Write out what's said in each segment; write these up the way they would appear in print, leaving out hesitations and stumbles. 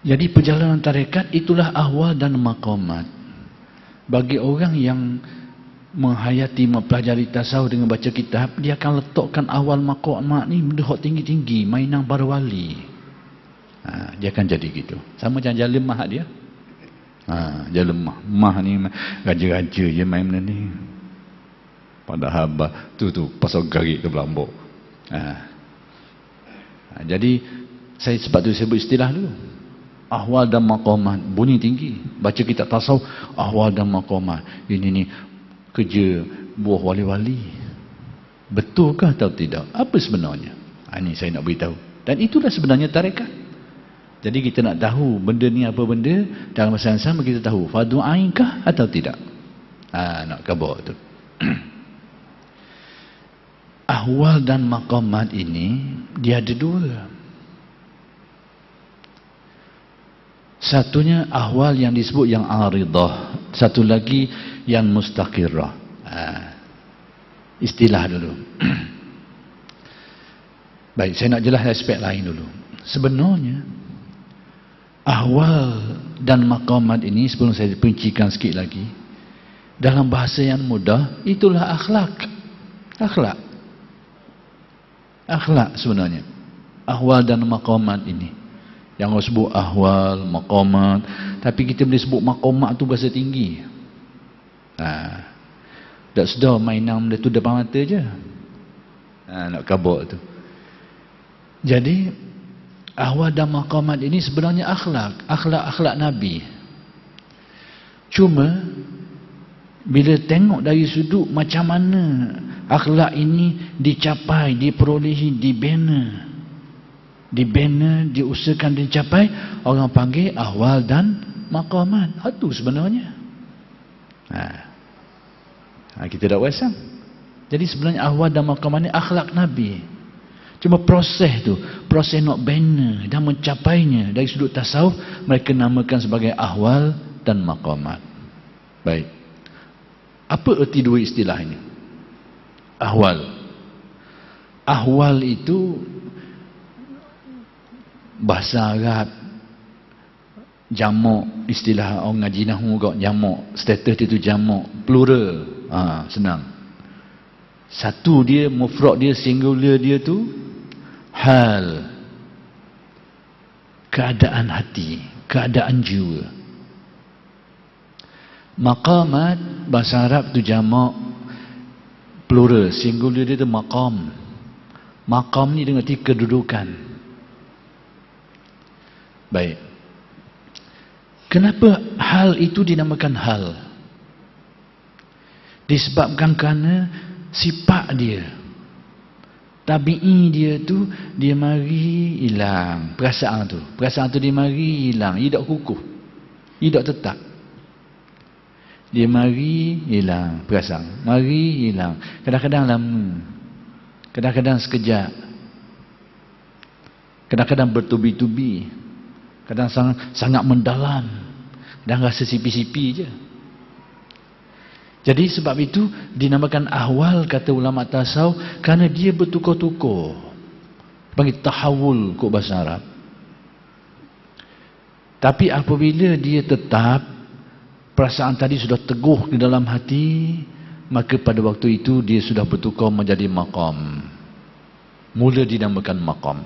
Jadi perjalanan tarekat itulah ahwal dan maqamat. Bagi orang yang menghayati, mempelajari tasawuf dengan baca kitab, dia akan letakkan awal maqamat ni benda hak tinggi-tinggi, mainan para wali. Dia akan jadi gitu. Sama macam jalan mah dia. Jalan mah ni raja-raja je main benda ni. Pada habah tu pasal garik ke Belambok. Jadi sebab tu saya sebut istilah dulu. Ahwal dan maqamat, bunyi tinggi. Baca kitab tasawuf, ahwal dan maqamat. Ini ni kerja buah wali-wali. Betulkah atau tidak? Apa sebenarnya? Ini saya nak beritahu. Dan itulah sebenarnya tarekat. Jadi kita nak tahu benda ni apa benda, dalam masa yang sama kita tahu fardu ainkah atau tidak. Nak khabar tu. Ahwal dan maqamat ini dia ada dua. Satunya ahwal yang disebut yang aridah, satu lagi yang mustaqirrah. Istilah dulu. Baik, saya nak jelas aspek lain dulu. Sebenarnya ahwal dan maqamat ini, sebelum saya perincikan sikit lagi, dalam bahasa yang mudah, itulah akhlak. Akhlak sebenarnya. Ahwal dan maqamat ini. Yang orang sebut ahwal, maqamat. Tapi kita boleh sebut maqamat tu bahasa tinggi. Tak sedar mainan benda tu depan mata je. Nak kabur tu. Jadi ahwal dan maqamat ini sebenarnya akhlak Nabi. Cuma bila tengok dari sudut macam mana akhlak ini dicapai, diperolehi, dibina, diusahakan, dicapai, orang panggil ahwal dan maqamat. Itu sebenarnya. Kita dah wasam. Jadi sebenarnya ahwal dan maqamat ini akhlak Nabi. Cuma proses nak bina dan mencapainya dari sudut tasawuf, mereka namakan sebagai ahwal dan maqamat. Baik. Apa erti dua istilah ini? Ahwal itu bahasa Arab jamak, istilah orang ngaji nahwu kok jamak, status dia tu jamak, plural. Senang. Satu dia mufrad dia, singular dia tu hal, keadaan hati, keadaan jiwa. Maqamat bahasa Arab tu jamak, plural, singular dia tu maqam. Maqam ni dengan arti kedudukan. Baik. Kenapa hal itu dinamakan hal? Disebabkan kerana sifat dia, tabi'i dia tu, dia mari hilang. Perasaan tu dia mari hilang. Dia tak kukuh, dia tak tetap. Dia mari hilang perasaan, mari hilang. Kadang-kadang lama, kadang-kadang sekejap, kadang-kadang bertubi-tubi, kadang sangat mendalam, kadang rasa sipi-sipi je. Jadi sebab itu dinamakan ahwal, kata ulama tasawuf, kerana dia bertukar-tukar. Panggil tahawul kot bahasa Arab. Tapi apabila dia tetap, perasaan tadi sudah teguh di dalam hati, maka pada waktu itu dia sudah bertukar menjadi maqam. Mula dinamakan maqam.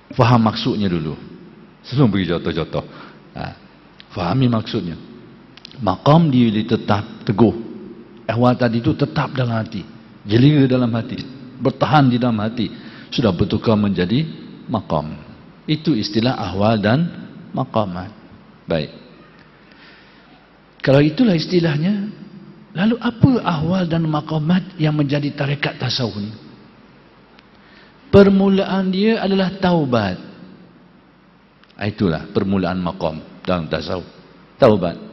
Faham maksudnya dulu sebelum pergi jotoh-jotoh. Fahami maksudnya. Maqam dia tetap teguh, ahwal tadi itu tetap dalam hati, jelira dalam hati, bertahan di dalam hati, sudah bertukar menjadi maqam. Itu istilah ahwal dan maqamat. Baik, kalau itulah istilahnya, lalu apa ahwal dan maqamat yang menjadi tarekat tasawuf ini? Permulaan dia adalah taubat. Itulah permulaan maqam dalam tasawuf. Taubat.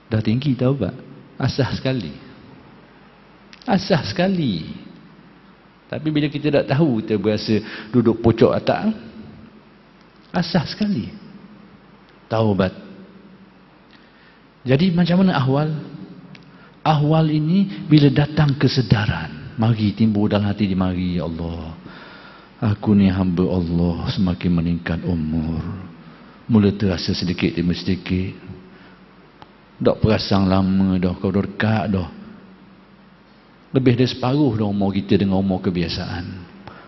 Dah tinggi taubat. Asah sekali. Asah sekali. Tapi bila kita tak tahu, kita berasa duduk pocok atas. Asah sekali. Taubat. Jadi macam mana ahwal? Ahwal ini bila datang kesedaran, mari timbul dalam hati dia, mari ya Allah, Aku ni hamba Allah, semakin meningkat umur, mula terasa sedikit demi sedikit. Dak perasan lama dah, kau dah dekat dah. Lebih dari separuh dah umur kita dengan umur kebiasaan.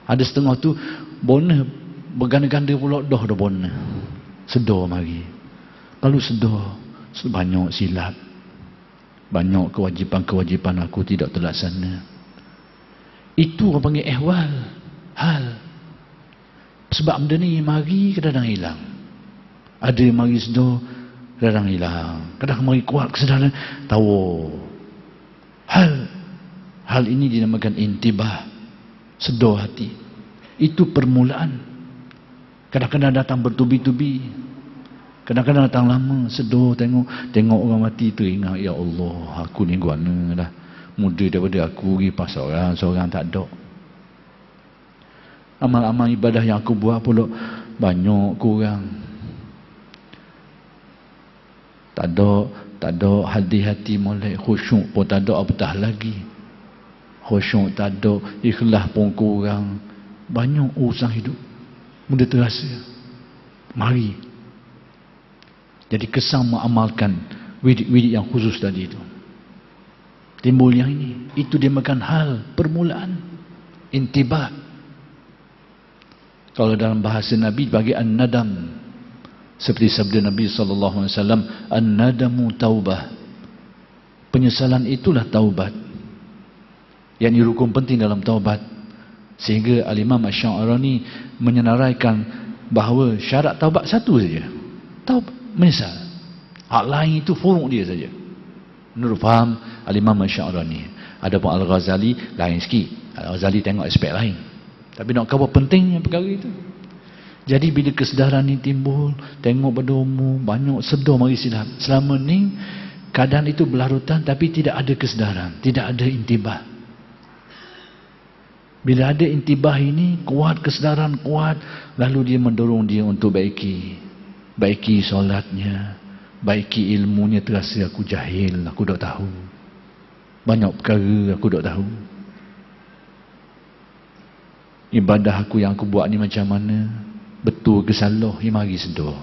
Ada setengah tu bonus berganda-ganda pula dah bonus. Sedar mari. Kalau sedar, banyak silap. Banyak kewajipan-kewajipan aku tidak terlaksana. Itu orang panggil ehwal, hal. Sebab benda ni mari kadang-kadang hilang. Ada yang mari sedar, kadang-kadang hilang. Kadang mari kuat kesedaran, tahu. Hal ini dinamakan intibah, sedar hati. Itu permulaan. Kadang-kadang datang bertubi-tubi. Kadang-kadang datang lama, sedar tengok orang mati tu, ingat, ya Allah, aku ni guana dah. Muda daripada aku pergi pas seorang tak ada. Amal-amal ibadah yang aku buat pula banyak kurang. Tak ada hati-hati molek, khusyuk pun tak ada, apatah lagi. Khusyuk tak ada, ikhlas pun kurang. Banyak urusan hidup. Mudah terasa. Mari. Jadi kesan mengamalkan wirid-wirid yang khusus tadi itu. Timbul yang ini. Itu dia makan hal, permulaan. Intibah. Kalau dalam bahasa Nabi bagi an-nadam. Seperti sabda Nabi SAW, an-nadamu taubah. Penyesalan itulah taubat. Yang ini rukun penting dalam taubat. Sehingga Al-Imam Asy-Sya'rani menyenaraikan bahawa syarat taubat satu saja. Taubat, menyesal. Hak lain itu furuk dia saja. Menurut faham Al-Imam Asy-Sya'rani. Adapun Al-Ghazali lain sikit. Al-Ghazali tengok aspek lain. Tapi nak khabar pentingnya perkara itu. Jadi bila kesedaran ini timbul, tengok pada umur, banyak sedar mari silap. Selama ni keadaan itu berlarutan tapi tidak ada kesedaran, tidak ada intibah. Bila ada intibah ini, kuat kesedaran, kuat, lalu dia mendorong dia untuk baiki solatnya, baiki ilmunya. Terasa aku jahil, aku tak tahu. Banyak perkara aku tak tahu. Ibadah aku yang aku buat ni macam mana? Betul ke salah? Ya mari sedar.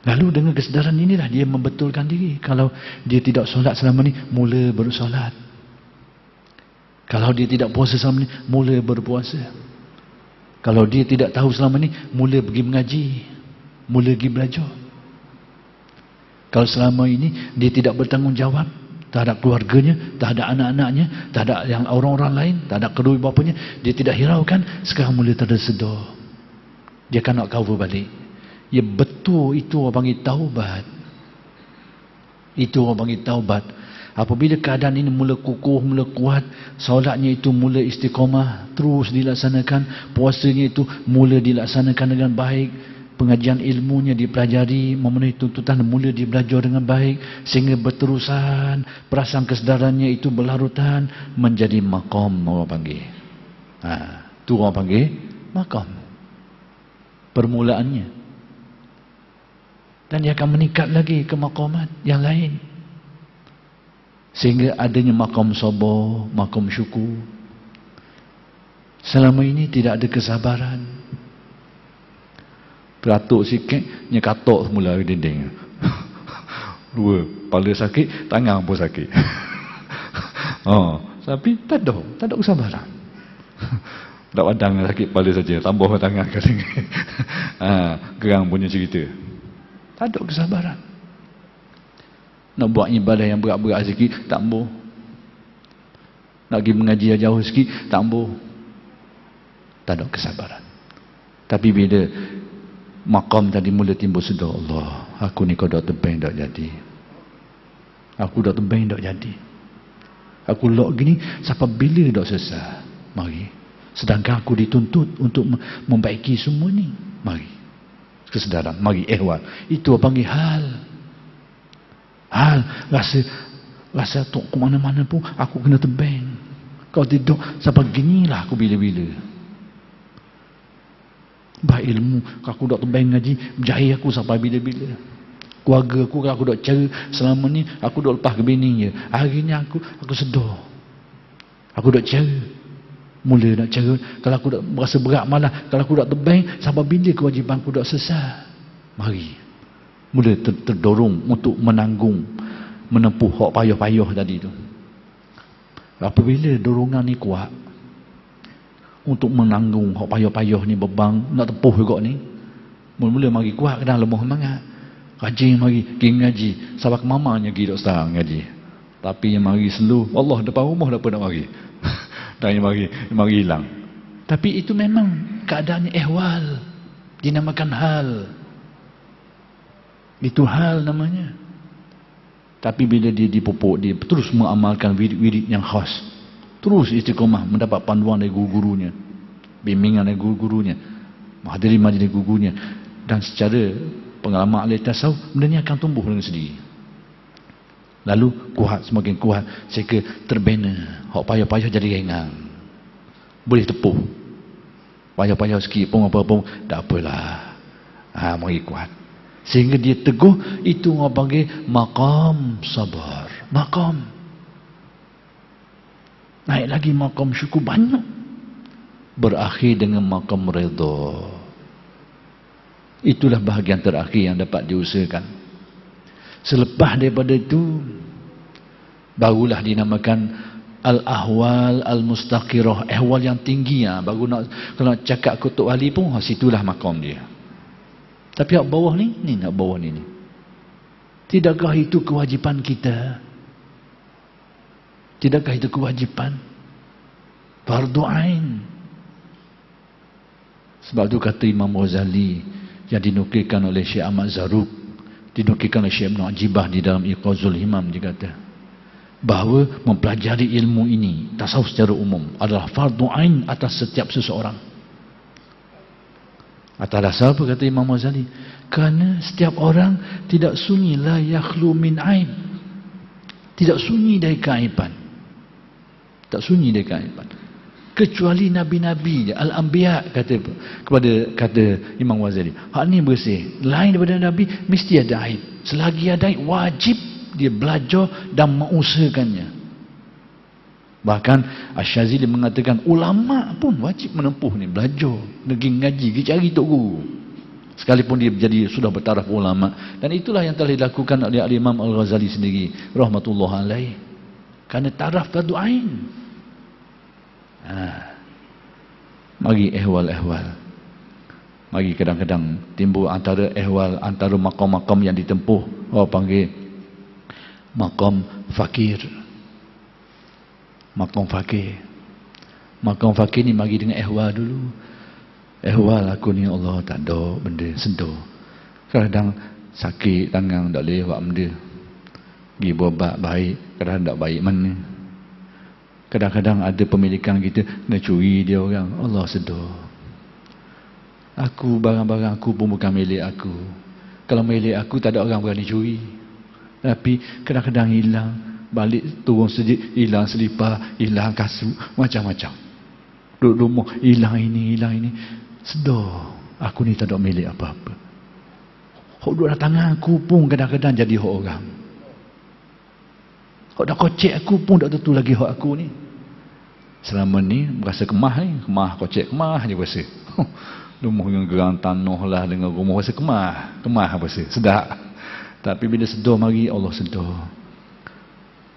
Lalu dengan kesedaran inilah dia membetulkan diri. Kalau dia tidak solat selama ni, mula bersolat. Kalau dia tidak puasa selama ni, mula berpuasa. Kalau dia tidak tahu selama ni, mula pergi mengaji, mula pergi belajar. Kalau selama ini dia tidak bertanggungjawab terhadap keluarganya, terhadap anak-anaknya, terhadap yang orang-orang lain, terhadap kedua bapanya, dia tidak hiraukan, sekarang mula tersedar. Dia akan nak cover balik. Ya betul, itu orang panggil taubat. Itu orang panggil taubat. Apabila keadaan ini mula kukuh, mula kuat, solatnya itu mula istiqamah, terus dilaksanakan, puasanya itu mula dilaksanakan dengan baik, pengajian ilmunya dipelajari, memenuhi tuntutan mula dia belajar dengan baik, sehingga berterusan, perasaan kesedarannya itu berlarutan, menjadi maqam orang panggil. Itu orang panggil maqam. Permulaannya. Dan dia akan meningkat lagi ke maqamat yang lain. Sehingga adanya maqam sabar, maqam syukur. Selama ini tidak ada kesabaran. Teratuk sikit, nyekatok semula ke dinding. Dua, kepala sakit, tangan pun sakit. Tapi tak ada kesabaran. Tak padang sakit kepala saja, tambah tangan ke sini. Gerang punya cerita. Tak ada kesabaran. Nak buat ibadah yang berat-berat sikit, tak boleh. Nak pergi mengaji yang jauh sikit, tak boleh. Tak ada kesabaran. Tapi bila maqam tadi mula timbul sedar, Allah, aku ni kau dah tebing dah jadi. Aku dah tebing dah jadi. Aku lok gini, sampai bila dah selesai? Mari. Sedangkan aku dituntut untuk membaiki semua ni. Mari. Kesedaran, mari ehwal. Itu apa panggil hal. Rasa tok ke mana-mana pun aku kena tebing. Kalau tidak sampai ginilah aku bila-bila. Baik ilmu, aku dak tebing ngaji, berjaya aku sampai bila-bila. Keluarga aku kalau aku dak cara selama ni aku dak lepas ke bini je. Hari ni aku sedar. Aku dak cara. Mula nak cara, kalau aku dah berasa berat malah, kalau aku dah tebang, sampai bila kewajipan aku dah selesai. Mari. Mula terdorong untuk menanggung, menempuh hak payah-payah tadi tu. Apabila dorongan ni kuat, untuk menanggung hak payah-payah ni, beban, nak tempuh juga ni, mula-mula mari kuat, kadang lemah semangat. Rajin mari, pergi ngaji. Sampai ke mamanya pergi dok setang ngaji. Tapi yang mari slow, Allah depan rumah dah pernah mari. Dan yang mari hilang. Tapi itu memang keadaannya ihwal, dinamakan hal. Itu hal namanya. Tapi bila dia dipupuk, dia terus mengamalkan wirid-wirid yang khas, terus istiqamah, mendapat panduan dari guru-gurunya, bimbingan dari guru-gurunya, menghadiri majlis gurunya, dan secara pengalaman ahli tasawuf, benda ni akan tumbuh dengan sendiri. Lalu kuat, semakin kuat, sehingga terbina, hak payah-payah jadi ringan, boleh tepuh. Payah-payah sikit pun apa pun tak apalah, mari kuat, sehingga dia teguh. Itu orang panggil maqam sabar, maqam. Naik lagi maqam syukur, banyak. Berakhir dengan maqam redha. Itulah bahagian terakhir yang dapat diusahakan. Selepas daripada itu, barulah dinamakan al-ahwal al-mustaqirah, ahwal yang tinggi. Baru nak, kalau nak cakap kutub wali pun, situlah maqam dia. Tapi hak bawah ni, hak bawah ni. Tidakkah itu kewajipan kita? Tidakkah itu kewajipan? Fardu ain. Sebab itu kata Imam Ghazali, yang dinukilkan oleh Syekh Ahmad Zarruq, dinukilkan oleh Syekh Ibn Ajibah di dalam Iqazul Himam, dia kata bahawa mempelajari ilmu ini, tasawuf secara umum, adalah fardu ain atas setiap seseorang. Atas dasar apa kata Imam Ghazali? Kerana setiap orang tidak sunyi, la yakhlu min aib, tidak sunyi dari keaiban, tak sunyi dari keaiban, kecuali nabi-nabi, al-anbiya, kata Imam Ghazali. Hak ni bersih. Lain daripada nabi mesti ada aib. Selagi ada aib, wajib dia belajar dan mengusahakannya. Bahkan Asy-Syadzili mengatakan ulama pun wajib menempuh ni, belajar, pergi ngaji, pergi cari tok guru, sekalipun dia jadi sudah bertaraf ulama. Dan itulah yang telah dilakukan oleh Imam Al-Ghazali sendiri rahmatullah alaih, kerana taraf fardu ain. Mari ehwal-ehwal. Mari kadang-kadang timbul antara ehwal, antara maqam-maqam yang ditempuh, orang panggil maqam fakir. Maqam fakir. Maqam fakir ni mari dengan ehwal dulu. Ehwal aku ni Allah tak ada benda sedar. Kadang sakit tangan tak boleh buat benda, pergi berubat baik, kadang tak baik mana. Kadang-kadang ada pemilikan kita nak curi dia orang, Allah sedar. Aku, barang-barang aku pun bukan milik aku. Kalau milik aku tak ada orang berani curi. Tapi kadang-kadang hilang, balik turun sejik, hilang selipar, hilang kasut, macam-macam. Duduk rumah, hilang ini, hilang ini. Sedar, aku ni tak ada milik apa-apa. Hak duduk dalam tangan aku pun kadang-kadang jadi hak orang. Hak dah kocek aku pun tak tentu lagi hak aku ni. Selama ni berasa kemah ni, kemah kocek, kemah je berasa. Rumah dengan gerang tanah lah, dengan rumah berasa kemah berasa, sedap. Tapi bila sedar, mari Allah sedar.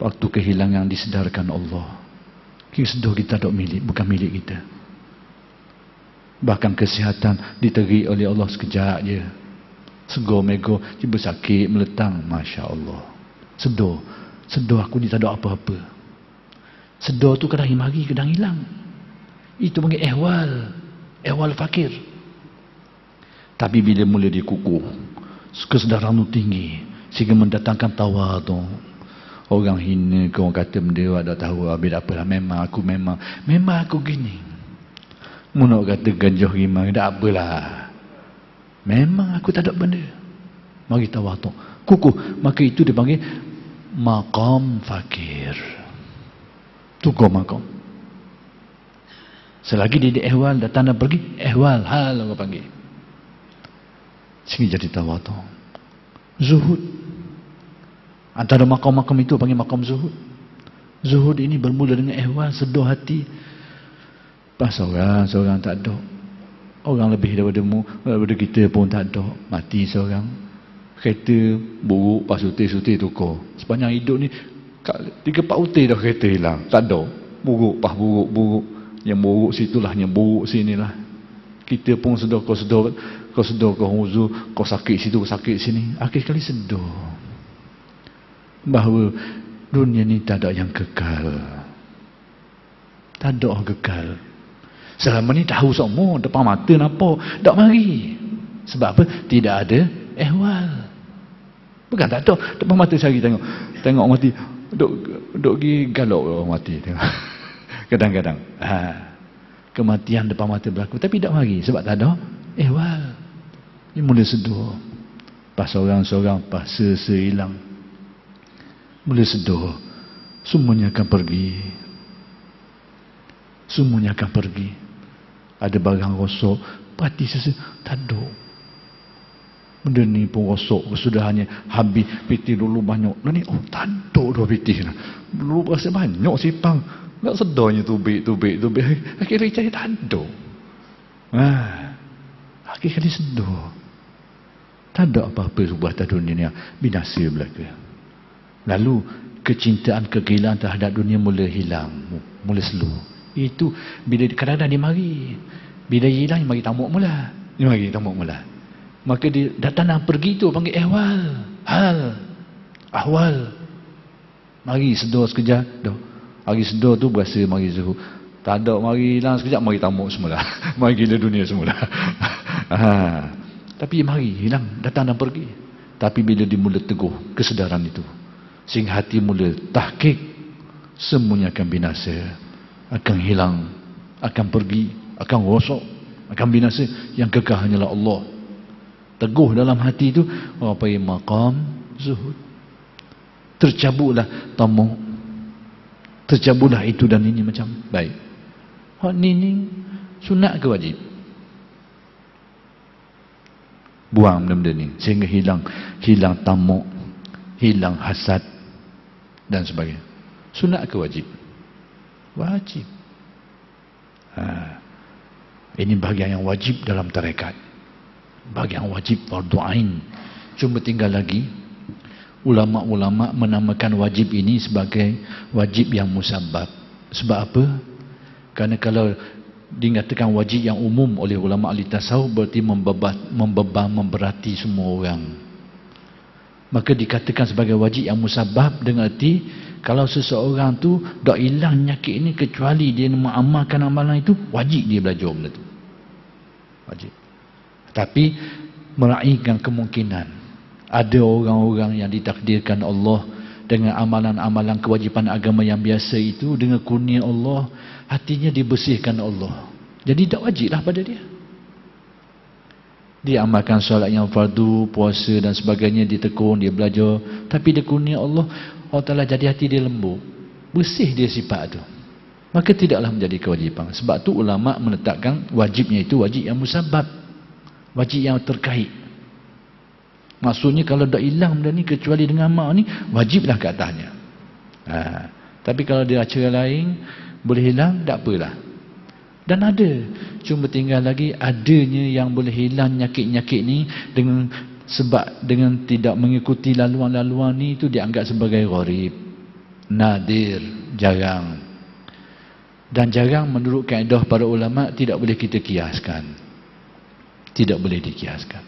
Waktu kehilangan disedarkan Allah. Kita sedar kita tak milik, bukan milik kita. Bahkan kesihatan diteri oleh Allah sekejap je. Segor mego, tiba sakit, meletang, Masya Allah. Sedar aku ni tak ada apa-apa. Sedar tu kadang mari, kadang hilang. Itu panggil ehwal fakir. Tapi bila mula dia kukuh, kesedaran tu tinggi, sehingga mendatangkan tawadhu. Orang hina ke, orang kata benda tak tahu, habis tak apalah, memang aku gini. Muna kata ganjah rimang, tak apalah, memang aku tak ada benda. Mari tawadhu, kukuh. Maka itu dipanggil maqam fakir. Tukar maqam. Selagi dia di ehwal, datang dan pergi, ehwal, hal orang panggil. Sehingga jadi tawadhu. Zuhud. Antara maqam-maqam itu panggil maqam zuhud. Zuhud ini bermula dengan ehwal, sedar hati. Pas seorang tak ada. Orang lebih daripada kita pun tak ada. Mati seorang. Kereta buruk, pas utir tukar. Sepanjang hidup ni 3-4 utir dah kereta hilang. Tak ada. Buruk, pas buruk. Yang buruk situlah, yang buruk sinilah. Kita pun sedar, kau huzur, kau sakit situ, sakit sini. Akhir kali sedar bahawa dunia ni tak ada yang kekal. Tak ada yang kekal. Selama ni tahu semua, depan mata nampak, tak mari. Sebab apa? Tidak ada ehwal. Bukan tak ada, depan mata saya tengok mati. Duk pergi galak orang mati tengok. Kadang-kadang kematian depan mata berlaku, tapi tak mari sebab tak ada ehwal. Ini mula sedar. Pas seorang-seorang, pas hilang. Mula sedar, semuanya akan pergi. Semuanya akan pergi. Ada barang rosak, pati sesa, tak ada. Benda ni pun rosak, kesudahannya habis. Piti dulu banyak. Ni tak ada dah piti. Dulu rasa banyak sipang. Tak sedarnya tubik. Akhirnya cari tak ada. Akhir kali sedar. Tak ada apa-apa sebuah dunia ni binasa belaka. Lalu kecintaan, kegilaan terhadap dunia mula hilang, mula slow. Itu bila kadang-kadang dia mari. Bila hilang dia mari tamuk mula. Maka dia datang dan pergi tu panggil ehwal, ahwal. Mari sedar sekejap dah. Hari sedar tu berasa mari zuhur. Tak ada mari hilang sekejap mari tamuk semula. Mari gila dunia semula. Tapi mari hilang, datang dan pergi. Tapi bila dia mula teguh kesedaran itu, sehingga hati mula tahqiq, semuanya akan binasa, akan hilang, akan pergi, akan rosak, akan binasa. Yang kekal hanyalah Allah. Teguh dalam hati itu apa yang maqam zuhud. Tercabutlah tamak, tercabutlah itu dan ini macam baik. Hak ni sunat ke wajib? Buang benda ni sehingga hilang tamak, hilang hasad dan sebagainya. Sunat ke wajib? Wajib. Ini bahagian yang wajib dalam tarekat. Bahagian wajib fardu ain. Cuma tinggal lagi ulama-ulama menamakan wajib ini sebagai wajib yang musabbab. Sebab apa? Kerana kalau dikatakan wajib yang umum oleh ulama ahli tasawuf, berarti memberati semua orang. Maka dikatakan sebagai wajib yang musabbab dengan arti kalau seseorang tu dak hilang penyakit ini kecuali dia mengamalkan amalan itu, wajib dia belajar benda tu. Wajib. Tapi meraihkan kemungkinan ada orang-orang yang ditakdirkan Allah dengan amalan-amalan kewajipan agama yang biasa itu, dengan kurnia Allah, hatinya dibersihkan Allah. Jadi tak wajiblah pada dia. Dia amalkan solat yang fardu, puasa dan sebagainya, dia tekun, dia belajar, tapi dia kurnia Allah Ta'ala jadi hati dia lembut, bersih dia sifat tu, maka tidaklah menjadi kewajipan. Sebab tu ulama menetapkan wajibnya itu wajib yang musabbab, wajib yang terkait. Maksudnya kalau dah hilang benda ni kecuali dengan amal ni, wajiblah ke atasnya. Tapi kalau dia cara lain boleh hilang, tak apalah. Dan ada, cuma tinggal lagi adanya yang boleh hilang nyakit-nyakit ni dengan tidak mengikuti laluan-laluan ni, itu dianggap sebagai gharib, nadir, jarang. Dan jarang menurut kaedah para ulama tidak boleh kita kiaskan. Tidak boleh dikiaskan.